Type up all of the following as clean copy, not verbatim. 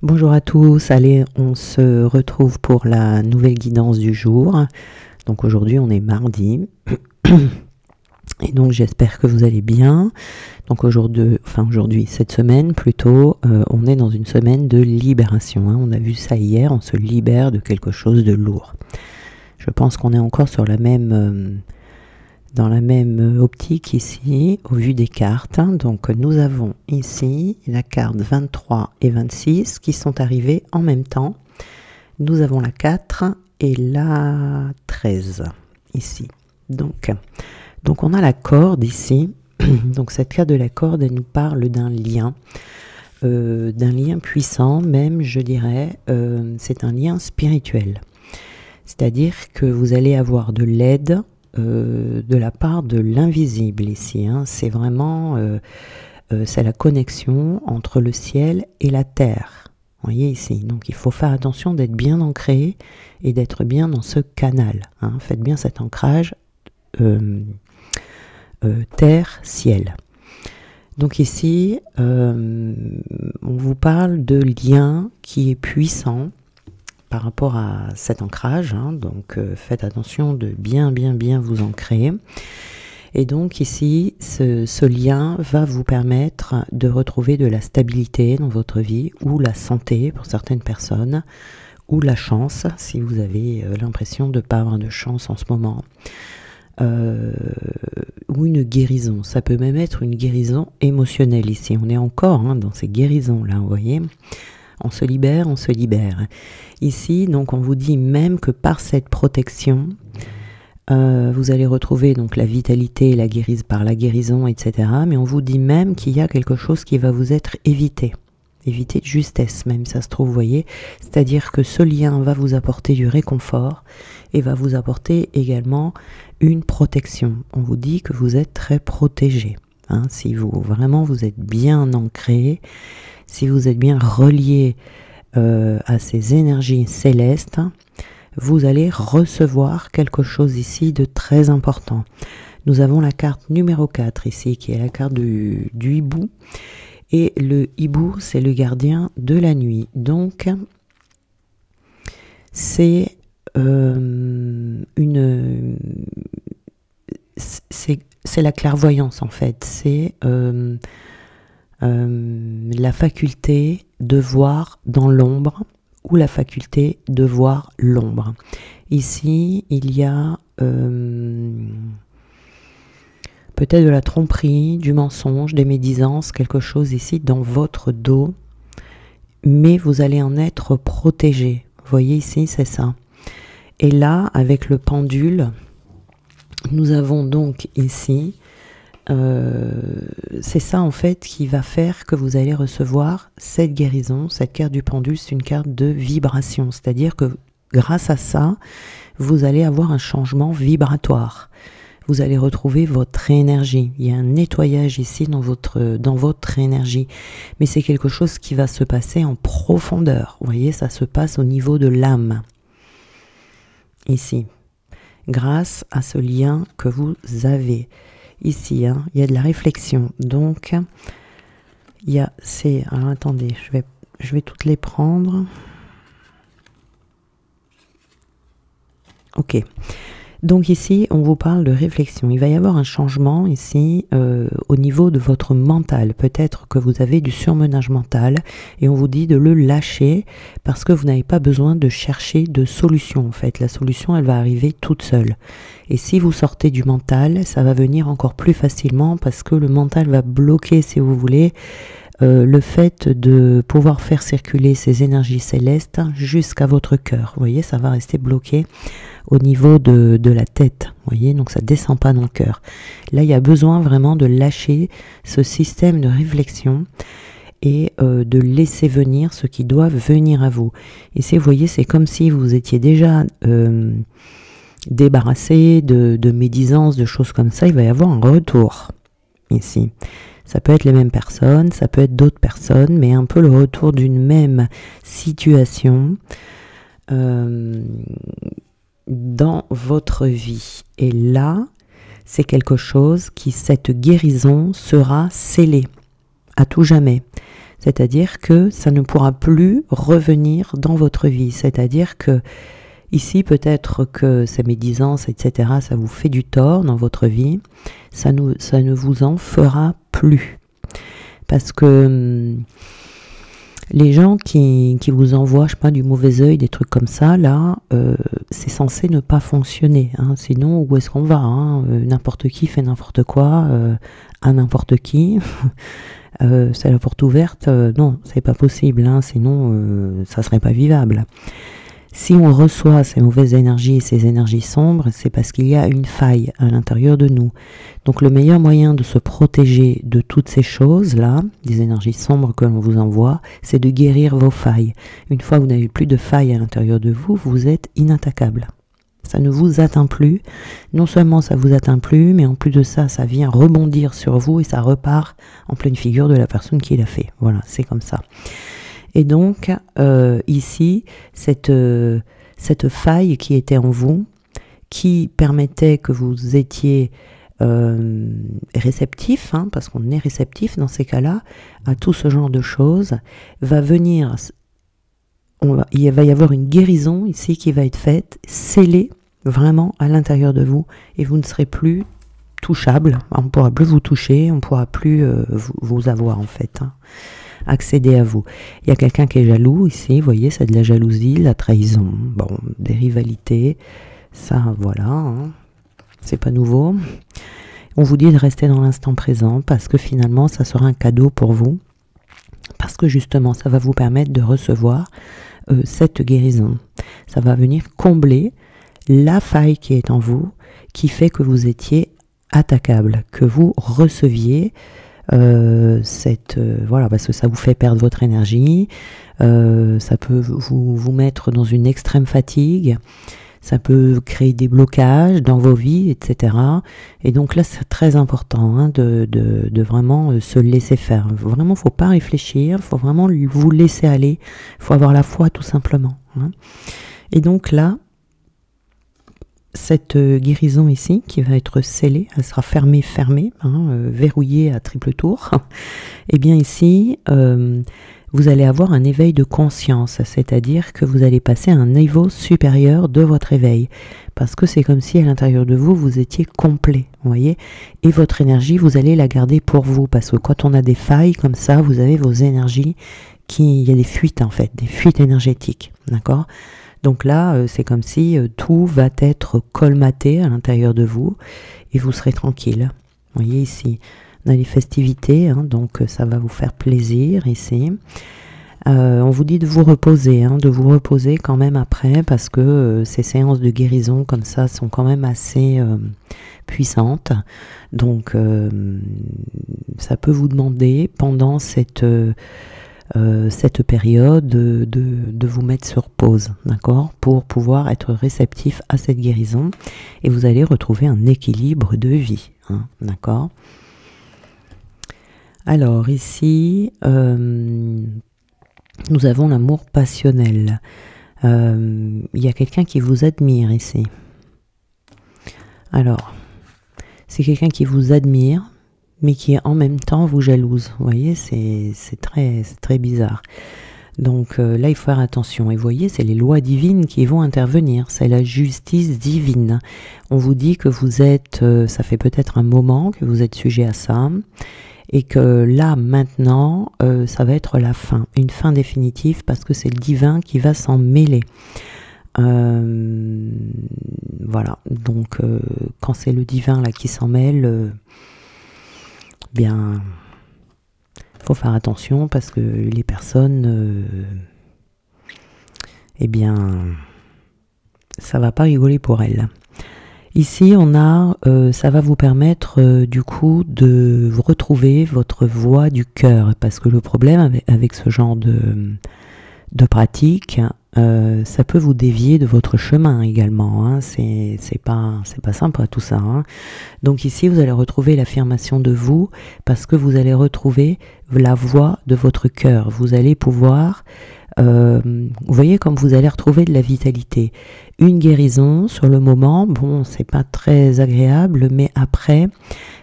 Bonjour à tous, allez, on se retrouve pour la nouvelle guidance du jour. Donc aujourd'hui on est mardi et donc j'espère que vous allez bien. Donc aujourd'hui, cette semaine plutôt, on est dans une semaine de libération. On a vu ça hier, on se libère de quelque chose de lourd. Je pense qu'on est encore sur dans la même optique ici, au vu des cartes. Donc nous avons ici la carte 23 et 26 qui sont arrivées en même temps. Nous avons la 4 et la 13 ici. Donc on a la corde ici. Donc cette carte de la corde, elle nous parle d'un lien puissant, même je dirais, c'est un lien spirituel. C'est-à-dire que vous allez avoir de l'aide de la part de l'invisible ici. C'est vraiment c'est la connexion entre le ciel et la terre. Vous voyez ici. Donc il faut faire attention d'être bien ancré et d'être bien dans ce canal. Faites bien cet ancrage terre-ciel. Donc ici, on vous parle de lien qui est puissant par rapport à cet ancrage, donc faites attention de bien vous ancrer. Et donc ici, ce lien va vous permettre de retrouver de la stabilité dans votre vie, ou la santé pour certaines personnes, ou la chance, si vous avez l'impression de ne pas avoir de chance en ce moment, ou une guérison. Ça peut même être une guérison émotionnelle ici. On est encore dans ces guérisons-là, vous voyez. On se libère, on se libère. Ici, donc, on vous dit même que par cette protection, vous allez retrouver donc la vitalité par la guérison, etc. Mais on vous dit même qu'il y a quelque chose qui va vous être évité. Évité de justesse, même, ça se trouve, vous voyez. C'est-à-dire que ce lien va vous apporter du réconfort et va vous apporter également une protection. On vous dit que vous êtes très protégé. Si vous êtes bien ancré, si vous êtes bien relié à ces énergies célestes, vous allez recevoir quelque chose ici de très important. Nous avons la carte numéro 4 ici, qui est la carte du hibou. Et le hibou, c'est le gardien de la nuit. Donc, c'est c'est la clairvoyance en fait. C'est la faculté de voir dans l'ombre ou la faculté de voir l'ombre. Ici, il y a peut-être de la tromperie, du mensonge, des médisances, quelque chose ici dans votre dos, mais vous allez en être protégé. Vous voyez ici, c'est ça. Et là, avec le pendule, nous avons donc ici, c'est ça en fait qui va faire que vous allez recevoir cette guérison. Cette carte du pendule, c'est une carte de vibration, c'est-à-dire que grâce à ça, vous allez avoir un changement vibratoire. Vous allez retrouver votre énergie. Il y a un nettoyage ici dans votre énergie. Mais c'est quelque chose qui va se passer en profondeur. Vous voyez, ça se passe au niveau de l'âme. Ici. Grâce à ce lien que vous avez. Ici, il y a de la réflexion. Donc, alors attendez, je vais toutes les prendre. Ok. Donc ici, on vous parle de réflexion. Il va y avoir un changement ici au niveau de votre mental. Peut-être que vous avez du surmenage mental et on vous dit de le lâcher parce que vous n'avez pas besoin de chercher de solution. En fait, la solution, elle va arriver toute seule. Et si vous sortez du mental, ça va venir encore plus facilement parce que le mental va bloquer, si vous voulez, le fait de pouvoir faire circuler ces énergies célestes jusqu'à votre cœur. Vous voyez, ça va rester bloqué au niveau de la tête, vous voyez, donc ça descend pas dans le cœur. Là, il y a besoin vraiment de lâcher ce système de réflexion et de laisser venir ce qui doit venir à vous. Et vous voyez, c'est comme si vous étiez déjà débarrassé de médisance, de choses comme ça. Il va y avoir un retour ici. Ça peut être les mêmes personnes, ça peut être d'autres personnes, mais un peu le retour d'une même situation dans votre vie. Et là, c'est quelque chose cette guérison sera scellée à tout jamais. C'est-à-dire que ça ne pourra plus revenir dans votre vie. C'est-à-dire que ici, peut-être que ces médisances, etc., ça vous fait du tort dans votre vie. Ça ne vous en fera plus. Parce que les gens qui vous envoient, je sais pas, du mauvais œil, des trucs comme ça, là, c'est censé ne pas fonctionner. Hein. Sinon, où est-ce qu'on va, hein? N'importe qui fait n'importe quoi, à n'importe qui. C'est la porte ouverte. Non, c'est pas possible. Hein. Sinon, ça serait pas vivable. Si on reçoit ces mauvaises énergies et ces énergies sombres, c'est parce qu'il y a une faille à l'intérieur de nous. Donc le meilleur moyen de se protéger de toutes ces choses-là, des énergies sombres que l'on vous envoie, c'est de guérir vos failles. Une fois que vous n'avez plus de failles à l'intérieur de vous, vous êtes inattaquable. Ça ne vous atteint plus. Non seulement ça vous atteint plus, mais en plus de ça, ça vient rebondir sur vous et ça repart en pleine figure de la personne qui l'a fait. Voilà, c'est comme ça. Et donc, ici, cette faille qui était en vous, qui permettait que vous étiez réceptif, hein, parce qu'on est réceptif dans ces cas-là, à tout ce genre de choses, va venir, il va y avoir une guérison ici qui va être faite, scellée vraiment à l'intérieur de vous, et vous ne serez plus touchable, on ne pourra plus vous toucher, on ne pourra plus vous avoir en fait, hein. Accéder à vous. Il y a quelqu'un qui est jaloux ici, vous voyez, c'est de la jalousie, la trahison, bon, des rivalités, ça, voilà, hein, c'est pas nouveau. On vous dit de rester dans l'instant présent parce que finalement, ça sera un cadeau pour vous, parce que justement, ça va vous permettre de recevoir cette guérison. Ça va venir combler la faille qui est en vous, qui fait que vous étiez attaquable, que vous receviez voilà, parce que ça vous fait perdre votre énergie, ça peut vous mettre dans une extrême fatigue, ça peut créer des blocages dans vos vies, etc. Et donc là, c'est très important, hein, de vraiment se laisser faire. Vraiment, faut pas réfléchir, faut vraiment vous laisser aller, faut avoir la foi tout simplement, hein. Et donc là, cette guérison ici, qui va être scellée, elle sera fermée, hein, verrouillée à triple tour, et bien ici, vous allez avoir un éveil de conscience, c'est-à-dire que vous allez passer à un niveau supérieur de votre éveil, parce que c'est comme si à l'intérieur de vous, vous étiez complet, vous voyez, et votre énergie, vous allez la garder pour vous, parce que quand on a des failles comme ça, vous avez vos énergies, il y a des fuites en fait, des fuites énergétiques, d'accord ? Donc là, c'est comme si tout va être colmaté à l'intérieur de vous et vous serez tranquille. Vous voyez ici, on a les festivités, hein, donc ça va vous faire plaisir ici. On vous dit de vous reposer, hein, de vous reposer quand même après parce que ces séances de guérison comme ça sont quand même assez puissantes. Donc ça peut vous demander pendant cette période de vous mettre sur pause, d'accord, pour pouvoir être réceptif à cette guérison et vous allez retrouver un équilibre de vie, hein, d'accord. Alors ici, nous avons l'amour passionnel. Il y a quelqu'un qui vous admire ici. Alors, c'est quelqu'un qui vous admire, mais qui en même temps vous jalouse. Vous voyez, c'est très bizarre. Donc là, il faut faire attention. Et vous voyez, c'est les lois divines qui vont intervenir. C'est la justice divine. On vous dit que vous êtes, ça fait peut-être un moment que vous êtes sujet à ça, et que là, maintenant, ça va être la fin. Une fin définitive, parce que c'est le divin qui va s'en mêler. Voilà. Donc, quand c'est le divin là qui s'en mêle... bien, faut faire attention parce que les personnes, eh bien, ça va pas rigoler pour elles. Ici, on a, ça va vous permettre du coup de retrouver votre voix du cœur, parce que le problème avec ce genre de pratique, ça peut vous dévier de votre chemin également, hein. C'est pas simple tout ça, hein. Donc ici vous allez retrouver l'affirmation de vous, parce que vous allez retrouver la voix de votre cœur. Vous allez pouvoir, vous voyez, comme vous allez retrouver de la vitalité. Une guérison sur le moment, bon, c'est pas très agréable, mais après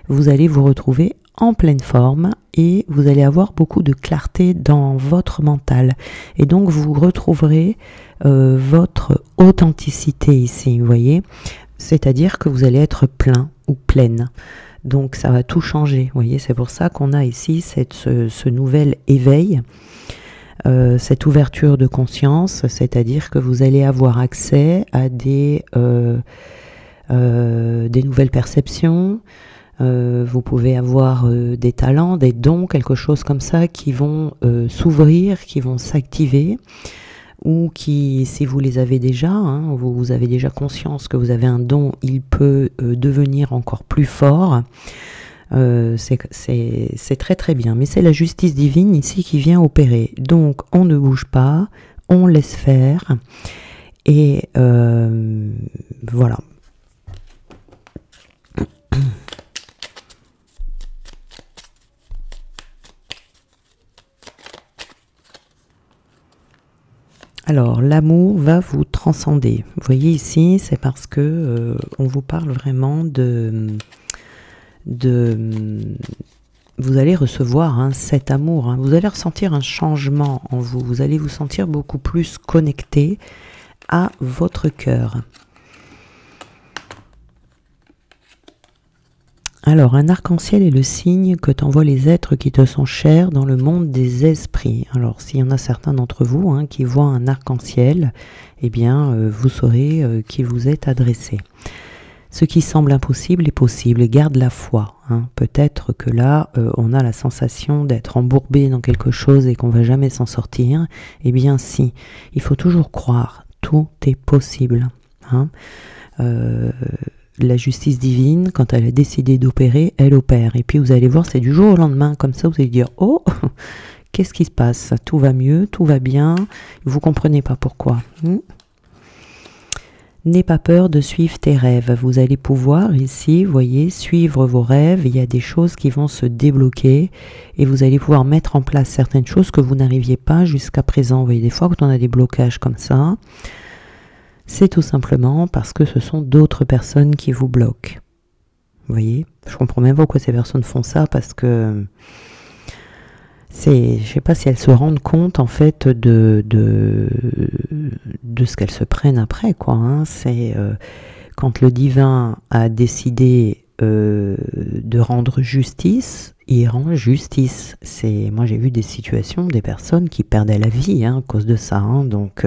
vous allez vous retrouver en pleine forme et vous allez avoir beaucoup de clarté dans votre mental. Et donc vous retrouverez votre authenticité ici, vous voyez. C'est-à-dire que vous allez être plein ou pleine. Donc ça va tout changer, vous voyez. C'est pour ça qu'on a ici ce nouvel éveil, cette ouverture de conscience, c'est-à-dire que vous allez avoir accès à des nouvelles perceptions. Vous pouvez avoir des talents, des dons, quelque chose comme ça qui vont s'ouvrir, qui vont s'activer, ou qui, si vous les avez déjà, hein, vous avez déjà conscience que vous avez un don, il peut devenir encore plus fort. C'est très très bien, mais c'est la justice divine ici qui vient opérer. Donc on ne bouge pas, on laisse faire, et voilà. Alors, l'amour va vous transcender. Vous voyez ici, c'est parce que on vous parle vraiment vous allez recevoir cet amour. Hein. Vous allez ressentir un changement en vous. Vous allez vous sentir beaucoup plus connecté à votre cœur. Alors, un arc-en-ciel est le signe que t'envoient les êtres qui te sont chers dans le monde des esprits. Alors, s'il y en a certains d'entre vous qui voient un arc-en-ciel, eh bien, vous saurez qui vous est adressé. Ce qui semble impossible est possible. Garde la foi. Peut-être que là, on a la sensation d'être embourbé dans quelque chose et qu'on ne va jamais s'en sortir. Eh bien, si. Il faut toujours croire. Tout est possible. La justice divine, quand elle a décidé d'opérer, elle opère. Et puis vous allez voir, c'est du jour au lendemain, comme ça vous allez dire, oh, qu'est-ce qui se passe? Tout va mieux, tout va bien, vous comprenez pas pourquoi. N'aie pas peur de suivre tes rêves. Vous allez pouvoir ici, vous voyez, suivre vos rêves. Il y a des choses qui vont se débloquer et vous allez pouvoir mettre en place certaines choses que vous n'arriviez pas jusqu'à présent. Vous voyez, des fois quand on a des blocages comme ça, c'est tout simplement parce que ce sont d'autres personnes qui vous bloquent. Vous voyez, je comprends même pas pourquoi ces personnes font ça, parce que je sais pas si elles se rendent compte en fait de ce qu'elles se prennent après, quoi. C'est quand le divin a décidé de rendre justice, il rend justice. Moi j'ai vu des situations, des personnes qui perdaient la vie à cause de ça. Donc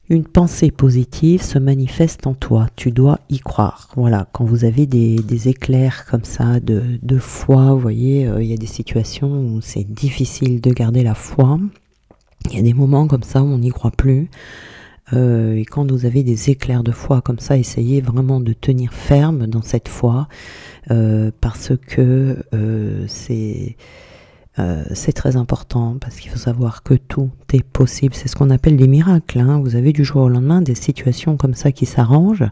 une pensée positive se manifeste en toi, tu dois y croire. Voilà, quand vous avez des éclairs comme ça de foi, vous voyez, il y a des situations où c'est difficile de garder la foi. Il y a des moments comme ça où on n'y croit plus. Et quand vous avez des éclairs de foi comme ça, essayez vraiment de tenir ferme dans cette foi, parce que c'est très important, parce qu'il faut savoir que tout est possible. C'est ce qu'on appelle des miracles. Vous avez du jour au lendemain des situations comme ça qui s'arrangent.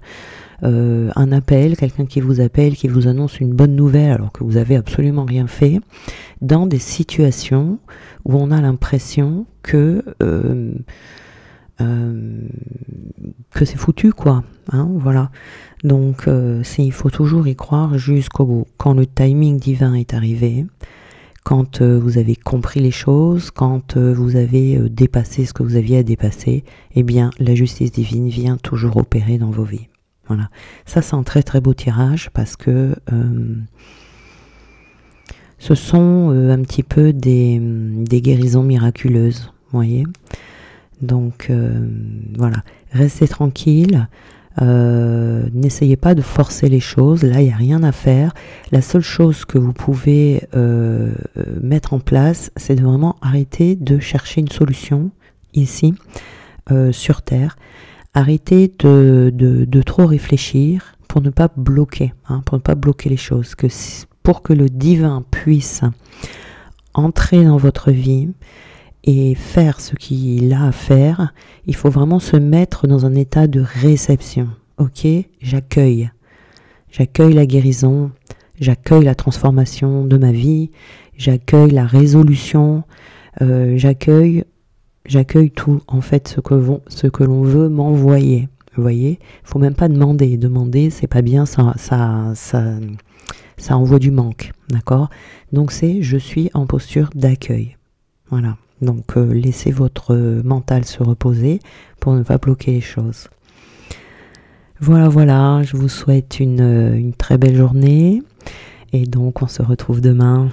Un appel, quelqu'un qui vous appelle, qui vous annonce une bonne nouvelle alors que vous avez absolument rien fait, dans des situations où on a l'impression que c'est foutu, quoi. Voilà. Donc il faut toujours y croire jusqu'au bout. Quand le timing divin est arrivé, quand vous avez compris les choses, quand vous avez dépassé ce que vous aviez à dépasser, eh bien la justice divine vient toujours opérer dans vos vies. Voilà. Ça c'est un très très beau tirage, parce que ce sont un petit peu des guérisons miraculeuses, vous voyez. Donc voilà, restez tranquille. N'essayez pas de forcer les choses, là il n'y a rien à faire. La seule chose que vous pouvez mettre en place, c'est de vraiment arrêter de chercher une solution ici sur Terre. Arrêtez de trop réfléchir pour ne pas bloquer, pour ne pas bloquer les choses. Pour que le divin puisse entrer dans votre vie et faire ce qu'il a à faire, il faut vraiment se mettre dans un état de réception. Ok, j'accueille la guérison, j'accueille la transformation de ma vie, j'accueille la résolution, j'accueille tout, en fait, ce que l'on veut m'envoyer. Vous voyez, faut même pas demander. Demander, c'est pas bien, ça envoie du manque, d'accord? Donc c'est je suis en posture d'accueil. Voilà. Donc laissez votre mental se reposer pour ne pas bloquer les choses. Voilà, voilà, je vous souhaite une très belle journée et donc on se retrouve demain.